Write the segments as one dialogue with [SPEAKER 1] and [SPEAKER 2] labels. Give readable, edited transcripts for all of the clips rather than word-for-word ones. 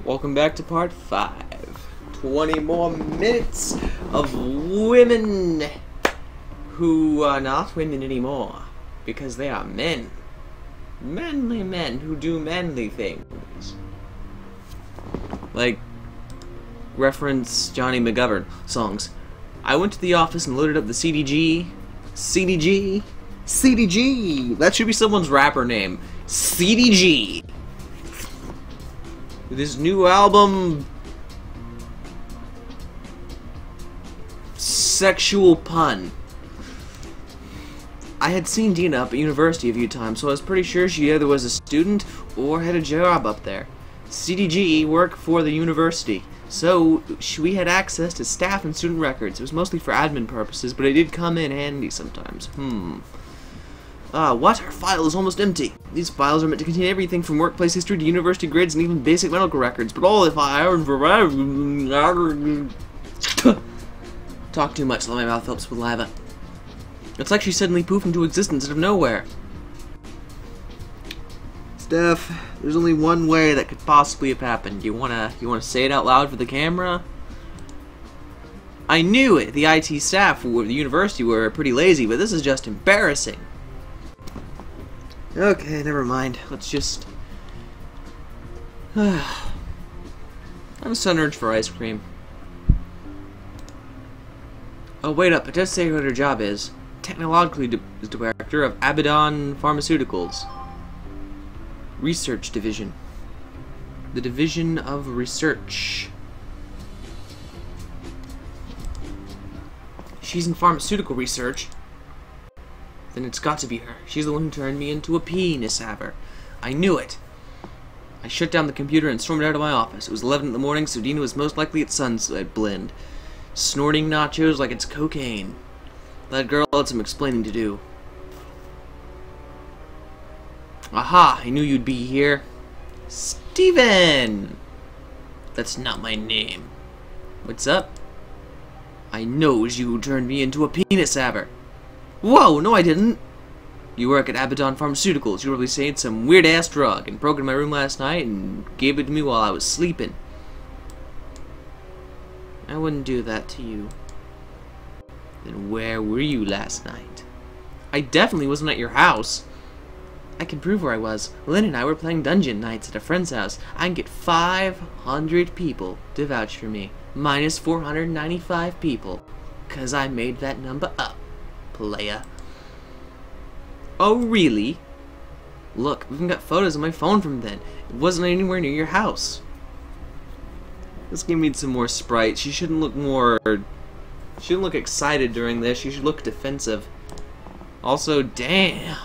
[SPEAKER 1] Welcome back to part 5. 20 more minutes of women who are not women anymore because they are men. Manly men who do manly things. Like, reference Johnny McGovern songs. I went to the office and loaded up the CDG. CDG! That should be someone's rapper name. CDG! This new album, Sexual Pun. I had seen Dina up at university a few times, so I was pretty sure she either was a student or had a job up there. CDG worked for the university, so we had access to staff and student records. It was mostly for admin purposes, but it did come in handy sometimes. What? Our file is almost empty. These files are meant to contain everything from workplace history to university grades and even basic medical records, but all if I talk too much, let my mouth helps with lava. It's like she suddenly poofed into existence out of nowhere. Steph, there's only one way that could possibly have happened. You wanna say it out loud for the camera? I knew it. The IT staff at the university were pretty lazy, but this is just embarrassing. Okay, never mind. Let's just... I'm a sudden urge for ice cream. Oh, wait up. It does say what her job is. Technologically director of Abbadon Pharmaceuticals. Research Division. The Division of Research. She's in pharmaceutical research. Then it's got to be her. She's the one who turned me into a penis haver. I knew it. I shut down the computer and stormed out of my office. It was 11 in the morning, so Dina was most likely at Sunset Blend, snorting nachos like it's cocaine. That girl had some explaining to do. Aha! I knew you'd be here. Steven! That's not my name. What's up? I knows you turned me into a penis haver. Whoa, no I didn't. You work at Abbadon Pharmaceuticals. You probably saved some weird-ass drug and broke into my room last night and gave it to me while I was sleeping. I wouldn't do that to you. Then where were you last night? I definitely wasn't at your house. I can prove where I was. Lynn and I were playing dungeon nights at a friend's house. I can get 500 people to vouch for me. Minus 495 people. 'Cause I made that number up. Playa. Oh, really? Look, I've even got photos on my phone from then. It wasn't anywhere near your house. This game needs some more sprites. She shouldn't look more... She shouldn't look excited during this. She should look defensive. Also, damn.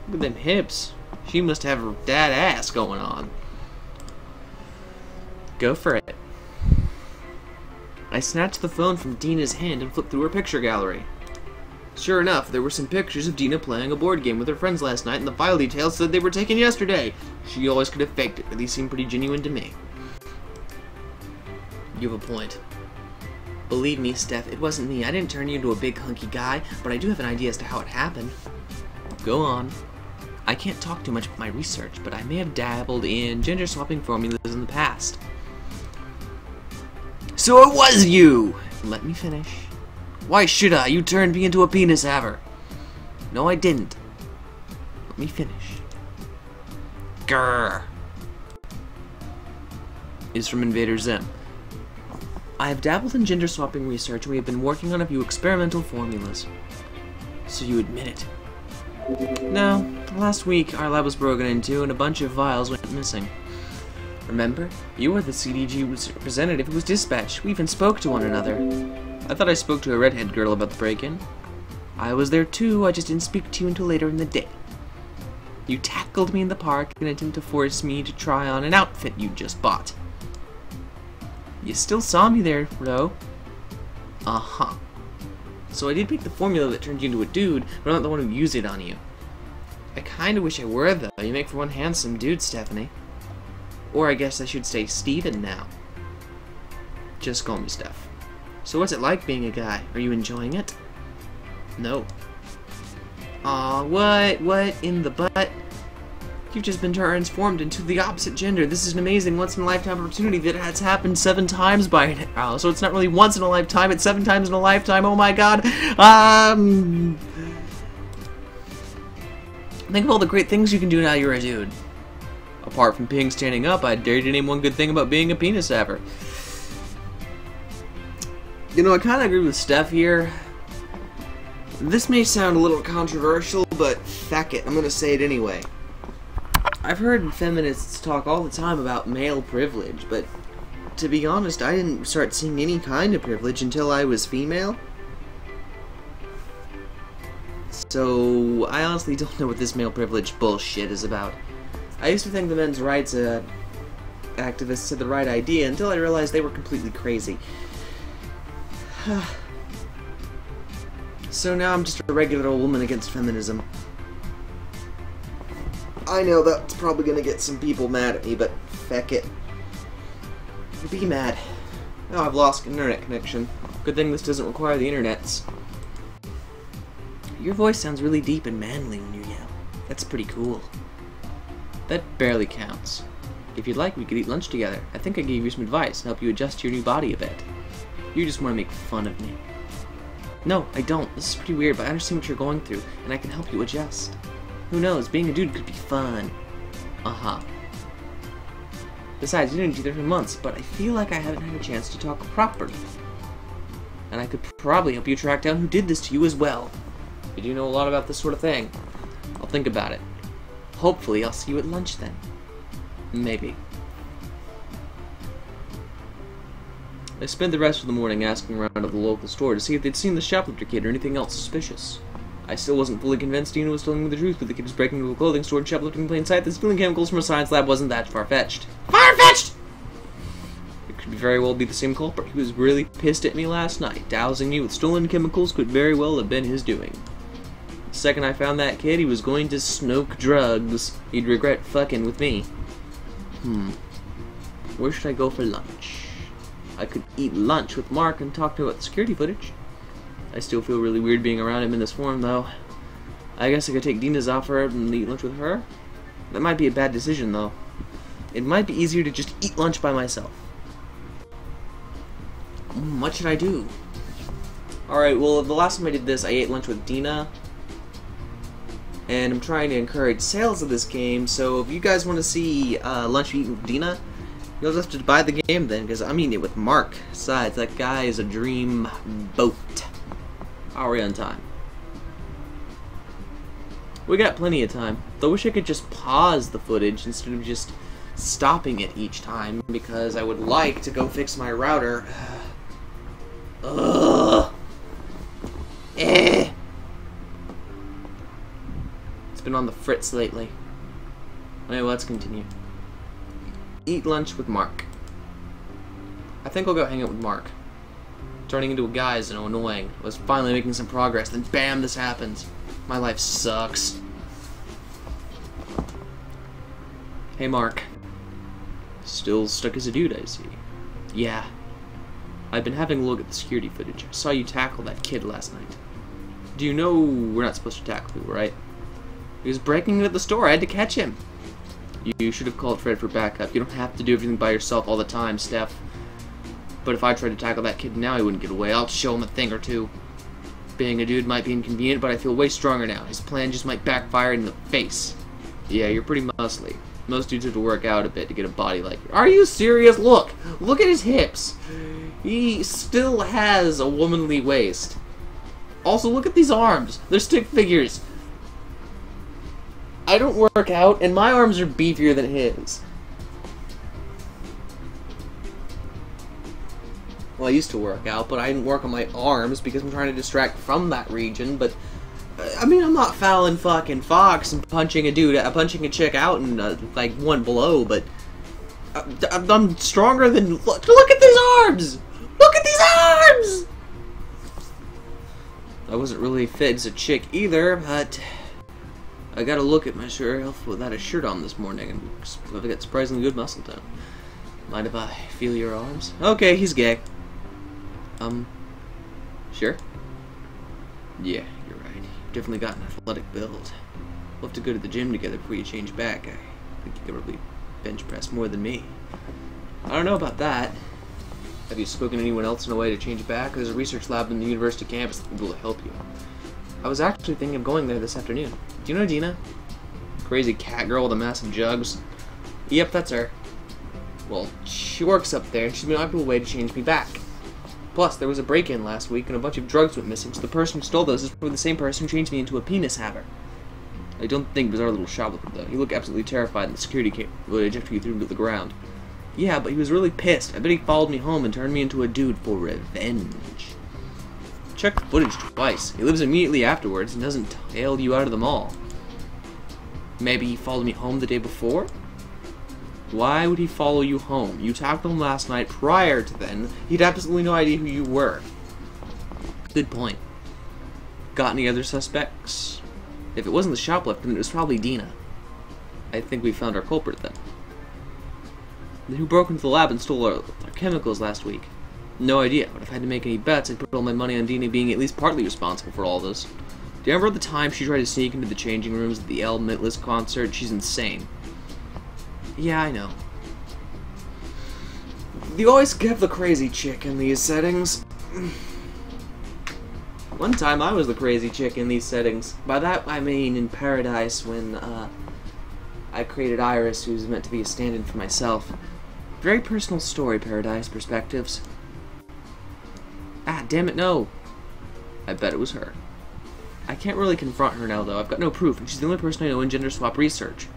[SPEAKER 1] Look at them hips. She must have her dad ass going on. Go for it. I snatched the phone from Dina's hand and flipped through her picture gallery. Sure enough, there were some pictures of Dina playing a board game with her friends last night, and the file details said they were taken yesterday. She always could have faked it, but these seem pretty genuine to me. You have a point. Believe me, Steph, it wasn't me. I didn't turn you into a big hunky guy, but I do have an idea as to how it happened. Go on. I can't talk too much about my research, but I may have dabbled in gender-swapping formulas in the past. So it was you! Let me finish. Why should I? You turned me into a penis haver. No, I didn't. Let me finish. Grrr. Is from Invader Zim. I have dabbled in gender swapping research and we have been working on a few experimental formulas. So you admit it. No, last week our lab was broken into and a bunch of vials went missing. Remember? You were the CDG representative who was dispatched. We even spoke to one another. I thought I spoke to a redhead girl about the break-in. I was there too, I just didn't speak to you until later in the day. You tackled me in the park in an attempt to force me to try on an outfit you just bought. You still saw me there, though. Uh-huh. So I did pick the formula that turned you into a dude, but I'm not the one who used it on you. I kinda wish I were, though. You make for one handsome dude, Stephanie. Or I guess I should say Steven now. Just call me Steph. So what's it like being a guy? Are you enjoying it? No. Aw, what in the butt? You've just been transformed into the opposite gender. This is an amazing once-in-a-lifetime opportunity that has happened 7 times by now. So it's not really once in a lifetime, it's 7 times in a lifetime. Oh my god. Think of all the great things you can do now you're a dude. Apart from peeing standing up, I dare you to name one good thing about being a penis haver. You know, I kind of agree with Steph here. This may sound a little controversial, but feck it, I'm gonna say it anyway. I've heard feminists talk all the time about male privilege, but to be honest, I didn't start seeing any kind of privilege until I was female. So, I honestly don't know what this male privilege bullshit is about. I used to think the men's rights activists had the right idea until I realized they were completely crazy. So now I'm just a regular old woman against feminism. I know that's probably gonna get some people mad at me, but feck it. Be mad. Oh, I've lost internet connection. Good thing this doesn't require the internets. Your voice sounds really deep and manly when you yell. That's pretty cool. That barely counts. If you'd like, we could eat lunch together. I think I gave you some advice and help you adjust to your new body a bit. You just want to make fun of me. No, I don't. This is pretty weird, but I understand what you're going through, and I can help you adjust. Who knows, being a dude could be fun. Uh-huh. Besides, you didn't do that for months, but I feel like I haven't had a chance to talk properly. And I could probably help you track down who did this to you as well. You do know a lot about this sort of thing. I'll think about it. Hopefully, I'll see you at lunch then. Maybe. I spent the rest of the morning asking around at the local store to see if they'd seen the shoplifter kid or anything else suspicious. I still wasn't fully convinced Dina was telling me the truth, but the kid was breaking into a clothing store and shoplifting in plain sight that stealing chemicals from a science lab wasn't that far-fetched. Far-fetched! It could very well be the same culprit. He was really pissed at me last night. Dousing me with stolen chemicals could very well have been his doing. The second I found that kid, he was going to smoke drugs. He'd regret fucking with me. Where should I go for lunch? I could eat lunch with Mark and talk to him about the security footage. I still feel really weird being around him in this form, though. I guess I could take Dina's offer and eat lunch with her. That might be a bad decision, though. It might be easier to just eat lunch by myself. What should I do? Alright, well, the last time I did this, I ate lunch with Dina. And I'm trying to encourage sales of this game, so if you guys want to see lunch eaten with Dina, you'll just have to buy the game then, because I'm eating it with Mark. Besides, that guy is a dream boat. How are we on time? We got plenty of time. Though I wish I could just pause the footage instead of just stopping it each time, because I would like to go fix my router. Ugh. It's been on the fritz lately. Anyway, let's continue. Eat lunch with Mark. I think I'll go hang out with Mark. Turning into a guy is so annoying. I was finally making some progress, then bam, this happens. My life sucks. Hey, Mark. Still stuck as a dude, I see. Yeah. I've been having a look at the security footage. I saw you tackle that kid last night. Do you know we're not supposed to tackle people, right? He was breaking into the store. I had to catch him. You should have called Fred for backup. You don't have to do everything by yourself all the time, Steph. But if I tried to tackle that kid now, he wouldn't get away. I'll show him a thing or two. Being a dude might be inconvenient, but I feel way stronger now. His plan just might backfire in the face. Yeah, you're pretty muscly. Most dudes have to work out a bit to get a body like you. Are you serious? Look! Look at his hips! He still has a womanly waist. Also, look at these arms. They're stick figures. I don't work out, and my arms are beefier than his. Well, I used to work out, but I didn't work on my arms because I'm trying to distract from that region, but... I mean, I'm not Fallon fucking Fox and punching a chick out in, like, one blow, but... I'm stronger than... Look at these arms! Look at these arms! I wasn't really fit as a chick either, but... I got a look at myself without a shirt on this morning, and I've got surprisingly good muscle tone. Mind if I feel your arms? Okay, he's gay. Sure? Yeah, you're right. You've definitely got an athletic build. We'll have to go to the gym together before you change back. I think you could probably bench press more than me. I don't know about that. Have you spoken to anyone else in a way to change back? There's a research lab in the university campus that will help you. I was actually thinking of going there this afternoon. Do you know Dina? Crazy cat girl with the massive jugs? Yep, that's her. Well, she works up there, and she's been able a way to change me back. Plus, there was a break-in last week, and a bunch of drugs went missing, so the person who stole those is probably the same person who changed me into a penis haver. I don't think it was our little shoplifter, though. He looked absolutely terrified, and the security came would eject you through him to the ground. Yeah, but he was really pissed. I bet he followed me home and turned me into a dude for revenge. Check the footage twice. He lives immediately afterwards and doesn't tail you out of the mall. Maybe he followed me home the day before? Why would he follow you home? You talked to him last night. Prior to then, he'd absolutely no idea who you were. Good point. Got any other suspects? If it wasn't the shoplifter, then it was probably Dina. I think we found our culprit then. Then who broke into the lab and stole our chemicals last week? No idea, but if I had to make any bets, I'd put all my money on Dina being at least partly responsible for all this. Do you remember the time she tried to sneak into the changing rooms at the Limitless concert? She's insane. Yeah, I know. You always get the crazy chick in these settings. One time I was the crazy chick in these settings. By that I mean in Paradise when I created Iris, who's meant to be a stand-in for myself. Very personal story, Paradise Perspectives. Ah, damn it, no. I bet it was her. I can't really confront her now, though. I've got no proof, and she's the only person I know in gender swap research.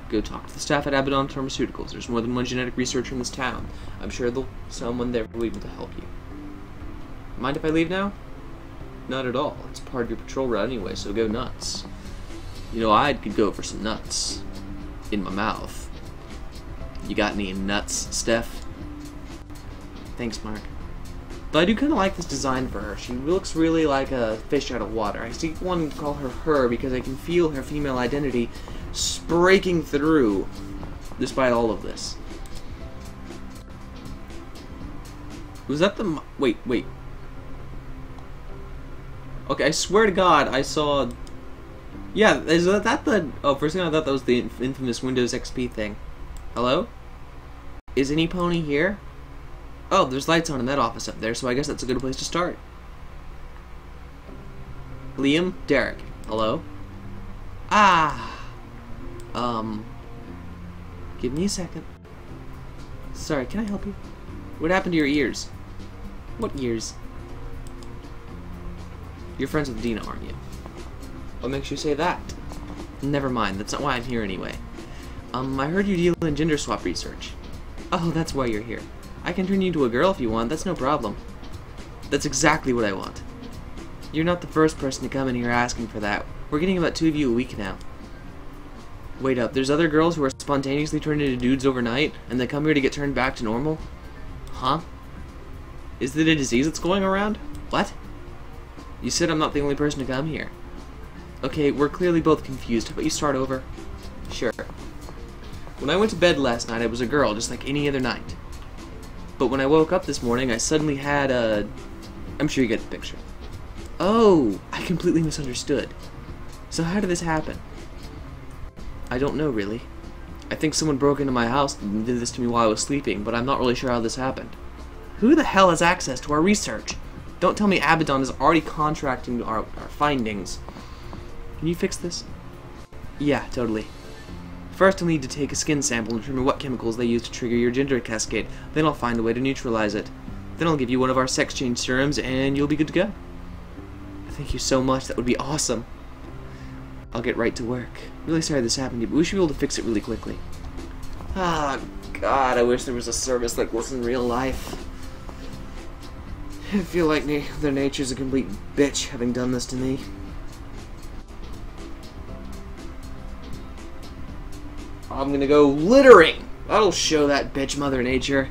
[SPEAKER 1] Go talk to the staff at Abbadon Pharmaceuticals. There's more than one genetic researcher in this town. I'm sure there'll someone there will be able to help you. Mind if I leave now? Not at all. It's part of your patrol route anyway, so go nuts. You know, I could go for some nuts. In my mouth. You got any nuts, Steph? Thanks, Mark. Though I do kind of like this design for her. She looks really like a fish out of water. I still want to call her her because I can feel her female identity breaking through despite all of this. Was that the... Wait. Okay, I swear to God, I saw... Yeah, is that the... Oh, first thing I thought that was the infamous Windows XP thing. Hello? Is any pony here? Oh, there's lights on in that office up there, so I guess that's a good place to start. Liam? Derek. Hello? Ah! Give me a second. Sorry, can I help you? What happened to your ears? What ears? You're friends with Dina, aren't you? What makes you say that? Never mind, that's not why I'm here anyway. I heard you deal in gender swap research. Oh, that's why you're here. I can turn you into a girl if you want, that's no problem. That's exactly what I want. You're not the first person to come in here asking for that. We're getting about 2 of you a week now. Wait up, there's other girls who are spontaneously turned into dudes overnight, and they come here to get turned back to normal? Huh? Is it a disease that's going around? What? You said I'm not the only person to come here. Okay, we're clearly both confused. How about you start over? Sure. When I went to bed last night, I was a girl, just like any other night. But when I woke up this morning, I suddenly had a... I'm sure you get the picture. Oh, I completely misunderstood. So how did this happen? I don't know, really. I think someone broke into my house and did this to me while I was sleeping, but I'm not really sure how this happened. Who the hell has access to our research? Don't tell me Abbadon is already contracting our findings. Can you fix this? Yeah, totally. First, I'll need to take a skin sample and determine what chemicals they use to trigger your gender cascade. Then I'll find a way to neutralize it. Then I'll give you one of our sex change serums, and you'll be good to go. Thank you so much. That would be awesome. I'll get right to work. Really sorry this happened to you, but we should be able to fix it really quickly. Ah, God, I wish there was a service like this in real life. I feel like their nature's a complete bitch having done this to me. I'm gonna go littering! That'll show that bitch Mother Nature.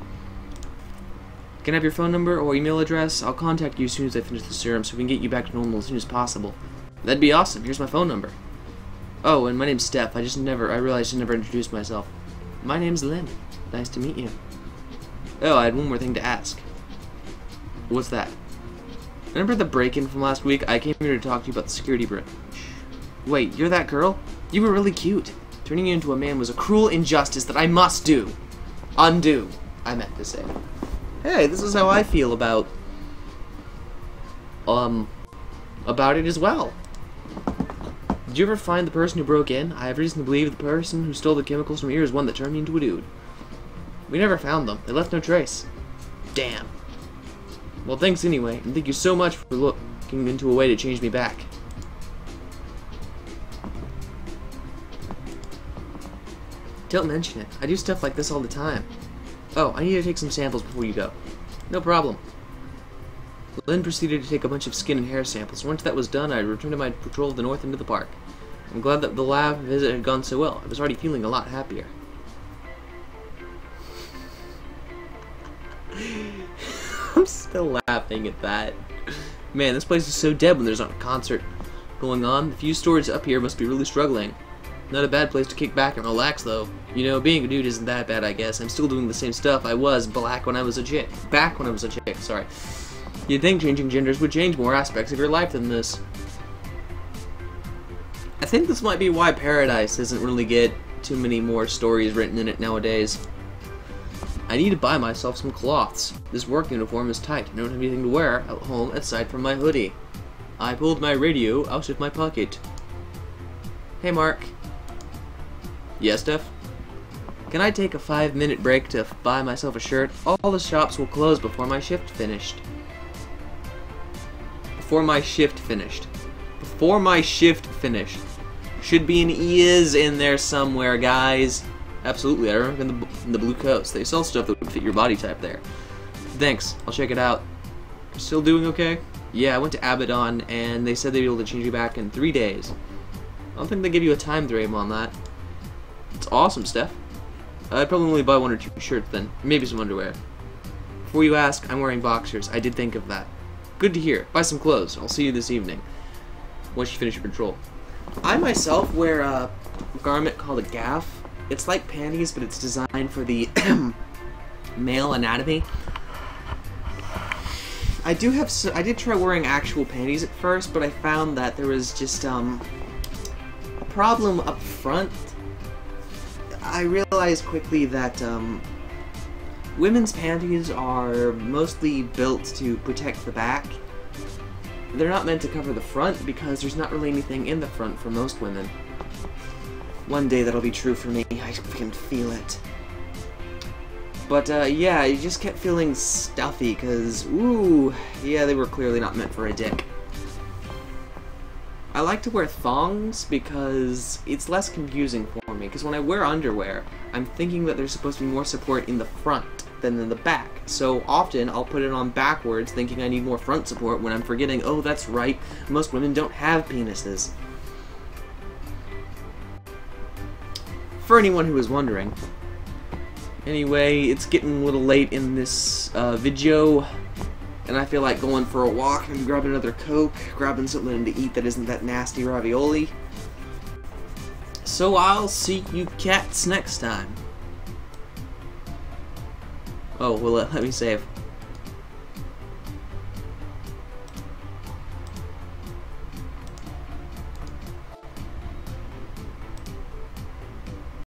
[SPEAKER 1] Can I have your phone number or email address? I'll contact you as soon as I finish the serum so we can get you back to normal as soon as possible. That'd be awesome. Here's my phone number. Oh, and my name's Steph. I realized I never introduced myself. My name's Lynn. Nice to meet you. Oh, I had one more thing to ask. What's that? Remember the break-in from last week? I came here to talk to you about the security branch. Wait, you're that girl? You were really cute. Turning you into a man was a cruel injustice that I must undo, I meant to say. Hey, this is how I feel about it as well. Did you ever find the person who broke in? I have reason to believe the person who stole the chemicals from here is one that turned me into a dude. We never found them. They left no trace. Damn. Well, thanks anyway, and thank you so much for looking into a way to change me back. Don't mention it. I do stuff like this all the time. Oh, I need to take some samples before you go. No problem. Lynn proceeded to take a bunch of skin and hair samples. Once that was done, I returned to my patrol of the north end of the park. I'm glad that the lab visit had gone so well. I was already feeling a lot happier. I'm still laughing at that. Man, this place is so dead when there's not a concert going on. The few stores up here must be really struggling. Not a bad place to kick back and relax, though. You know, being a dude isn't that bad, I guess. I'm still doing the same stuff I was back when I was a chick, sorry. You'd think changing genders would change more aspects of your life than this. I think this might be why Paradise doesn't really get too many more stories written in it nowadays. I need to buy myself some cloths. This work uniform is tight. I don't have anything to wear at home aside from my hoodie. I pulled my radio out of my pocket. Hey, Mark. Yes, Steph? Can I take a 5-minute break to buy myself a shirt? All the shops will close before my shift finished. Before my shift finished. Should be an is in there somewhere, guys. Absolutely, I remember in the Blue Coast. They sell stuff that would fit your body type there. Thanks, I'll check it out. Still doing okay? Yeah, I went to Abbadon, and they said they'd be able to change you back in 3 days. I don't think they give you a time frame on that. It's awesome, Steph. I'd probably only buy 1 or 2 shirts then. Maybe some underwear. Before you ask, I'm wearing boxers. I did think of that. Good to hear. Buy some clothes. I'll see you this evening. Once you finish your patrol. I myself wear a garment called a gaff. It's like panties, but it's designed for the male anatomy. I did try wearing actual panties at first, but I found that there was just a problem up front. I realized quickly that women's panties are mostly built to protect the back. They're not meant to cover the front because there's not really anything in the front for most women. One day that'll be true for me. I can feel it. But yeah, I just kept feeling stuffy because, ooh, yeah, they were clearly not meant for a dick. I like to wear thongs because it's less confusing for me, because when I wear underwear, I'm thinking that there's supposed to be more support in the front than in the back. So often, I'll put it on backwards thinking I need more front support when I'm forgetting, oh, that's right, most women don't have penises. For anyone who is wondering. Anyway, it's getting a little late in this video, and I feel like going for a walk and grabbing another Coke, grabbing something to eat that isn't that nasty ravioli. So I'll see you cats next time. Oh, well, let me save.